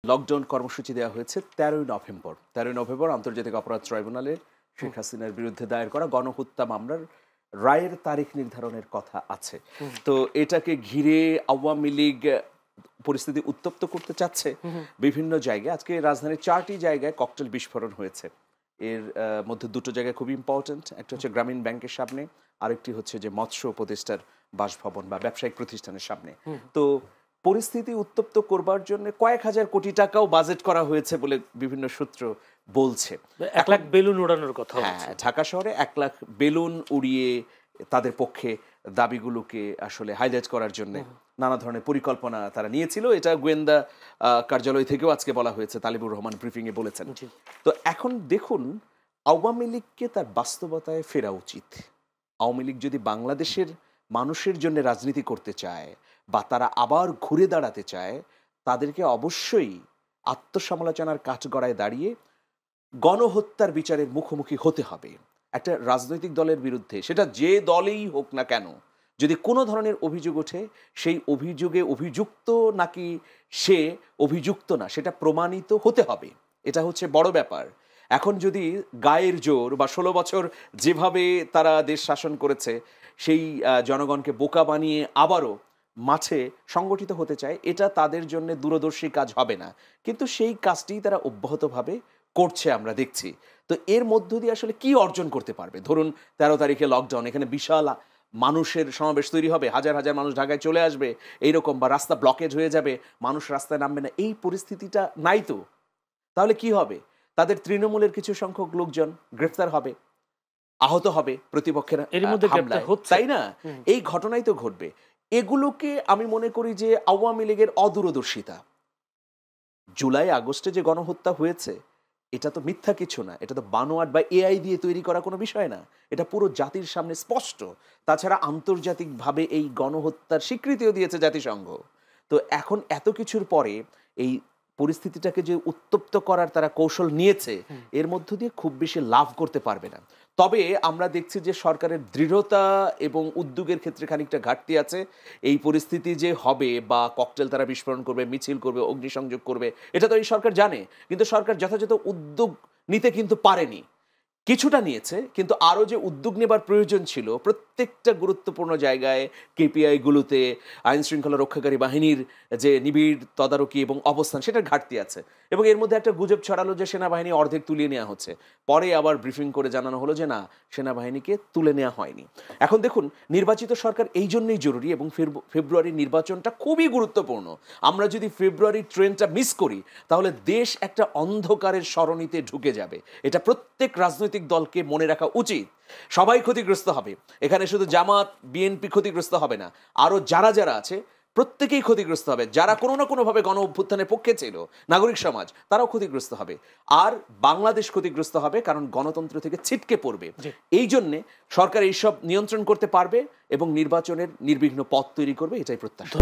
Lockdown কর্মসূচি দেওয়া হয়েছে 13ই নভেম্বর আন্তর্জাতিক অপরাধ ট্রাইব্যুনালে শেখ হাসিনার বিরুদ্ধে দায়ের করা গণহত্যা মামলার রায়ের তারিখ নির্ধারণের কথা আছে। তো এটাকে ঘিরে আওয়ামী লীগ পরিস্থিতি উত্তপ্ত করতে চাচ্ছে বিভিন্ন জায়গায়। আজকে রাজধানীর 4টি জায়গায় ককটেল বিস্ফোরণ হয়েছে। এর মধ্যে দুটো জায়গায় খুব ইম্পর্টেন্ট, একটা হচ্ছে গ্রামীণ ব্যাংকের সামনে, আরেকটি হচ্ছে যে মৎস্য উপদেষ্টার বাসভবন বা ব্যবসায়িক প্রতিষ্ঠানের সামনে। তো পরিস্থিতি উত্তপ্ত করবার জন্য কয়েক হাজার কোটি টাকাও বাজেট করা হয়েছে বলে বিভিন্ন সূত্র বলছে। 1 লাখ বেলুন উড়ানোর কথা। হ্যাঁ, ঢাকা শহরে 1 লাখ বেলুন উড়িয়ে তাদের পক্ষে দাবিগুলোকে আসলে হাইলাইট করার জন্য নানা ধরনের পরিকল্পনা তারা নিয়েছিল। এটা গোয়েন্দা কার্যালয় থেকেও আজকে বলা হয়েছে, তালিবুর রহমান ব্রিফিংয়ে বলেছেন। তো এখন দেখুন, আওয়ামী লীগকে তার বাস্তবতায় ফেরা উচিত। আওয়ামী লীগ যদি বাংলাদেশের মানুষের জন্য রাজনীতি করতে চায় বা তারা আবার ঘুরে দাঁড়াতে চায়, তাদেরকে অবশ্যই আত্মসমালোচনার কাঠগড়ায় দাঁড়িয়ে গণহত্যার বিচারের মুখোমুখি হতে হবে। একটা রাজনৈতিক দলের বিরুদ্ধে, সেটা যে দলেই হোক না কেন, যদি কোনো ধরনের অভিযোগ ওঠে, সেই অভিযোগে অভিযুক্ত নাকি সে অভিযুক্ত না সেটা প্রমাণিত হতে হবে। এটা হচ্ছে বড় ব্যাপার। এখন যদি গায়ের জোর বা 16 বছর যেভাবে তারা দেশ শাসন করেছে সেই জনগণকে বোকা বানিয়ে আবারও মাঠে সংগঠিত হতে চায়, এটা তাদের জন্য দূরদর্শী কাজ হবে না। কিন্তু সেই কাজটি তারা অব্যাহতভাবে করছে, আমরা দেখছি। তো এর মধ্য দিয়ে আসলে কি অর্জন করতে পারবে? ধরুন 13 তারিখে লকডাউন, এখানে বিশাল মানুষের সমাবেশ তৈরি হবে, হাজার হাজার মানুষ ঢাকায় চলে আসবে এইরকম, বা রাস্তা ব্লকেজ হয়ে যাবে, মানুষ রাস্তায় নামবে না, এই পরিস্থিতিটা নাই তো। তাহলে কি হবে? তাদের তৃণমূলের কিছু সংখ্যক লোকজন গ্রেফতার হবে, আহত হবে প্রতিপক্ষের হামলায়, তাই না? এই ঘটনাই তো ঘটবে। এগুলোকে আমি মনে করি যে আওয়ামী লীগের অদূরদর্শিতা। জুলাই আগস্টে যে গণহত্যা হয়েছে, এটা তো মিথ্যা কিছু না, এটা তো বানোয়াট বা এআই দিয়ে তৈরি করা কোনো বিষয় না, এটা পুরো জাতির সামনে স্পষ্ট। তাছাড়া আন্তর্জাতিকভাবে এই গণহত্যার স্বীকৃতিও দিয়েছে জাতিসংঘ। তো এখন এত কিছুর পরে এই পরিস্থিতিটাকে যে উত্তপ্ত করার তারা কৌশল নিয়েছে, এর মধ্য দিয়ে খুব বেশি লাভ করতে পারবে না। তবে আমরা দেখছি যে সরকারের দৃঢ়তা এবং উদ্যোগের ক্ষেত্রে খানিকটা ঘাটতি আছে। এই পরিস্থিতি যে হবে বা ককটেল তারা বিস্ফোরণ করবে, মিছিল করবে, অগ্নিসংযোগ করবে, এটা তো এই সরকার জানে। কিন্তু সরকার যথাযথ উদ্যোগ নিতে কিন্তু পারেনি। কিছুটা নিয়েছে, কিন্তু আরও যে উদ্যোগ নেবার প্রয়োজন ছিল প্রত্যেকটা গুরুত্বপূর্ণ জায়গায়, কেপিআইগুলোতে আইন শৃঙ্খলা রক্ষাকারী বাহিনীর যে নিবিড় তদারকি এবং অবস্থান, সেটার ঘাটতি আছে। এবং এর মধ্যে একটা গুজব ছড়ালো যে সেনাবাহিনী অর্ধেক তুলিয়ে নেওয়া হচ্ছে, পরে আবার ব্রিফিং করে জানানো হলো যে না, সেনাবাহিনীকে তুলে নেওয়া হয়নি। এখন দেখুন, নির্বাচিত সরকার এই জন্যই জরুরি এবং ফেব্রুয়ারির নির্বাচনটা খুবই গুরুত্বপূর্ণ। আমরা যদি ফেব্রুয়ারির ট্রেনটা মিস করি, তাহলে দেশ একটা অন্ধকারের সরণিতে ঢুকে যাবে। এটা প্রত্যেক রাজনৈতিক দলকে মনে রাখা উচিত। সবাই ক্ষতিগ্রস্ত হবে, এখানে শুধু জামাত বিএনপি ক্ষতিগ্রস্ত হবে না, আরো যারা যারা আছে প্রত্যেকেই ক্ষতিগ্রস্ত হবে। যারা কোনো না কোনোভাবে গণ অভ্যুত্থানের পক্ষে ছিল, নাগরিক সমাজ, তারাও ক্ষতিগ্রস্ত হবে। আর বাংলাদেশ ক্ষতিগ্রস্ত হবে, কারণ গণতন্ত্র থেকে ছিটকে পড়বে। এই জন্যে সরকার এইসব নিয়ন্ত্রণ করতে পারবে এবং নির্বাচনের নির্বিঘ্ন পথ তৈরি করবে, এটাই প্রত্যাশা।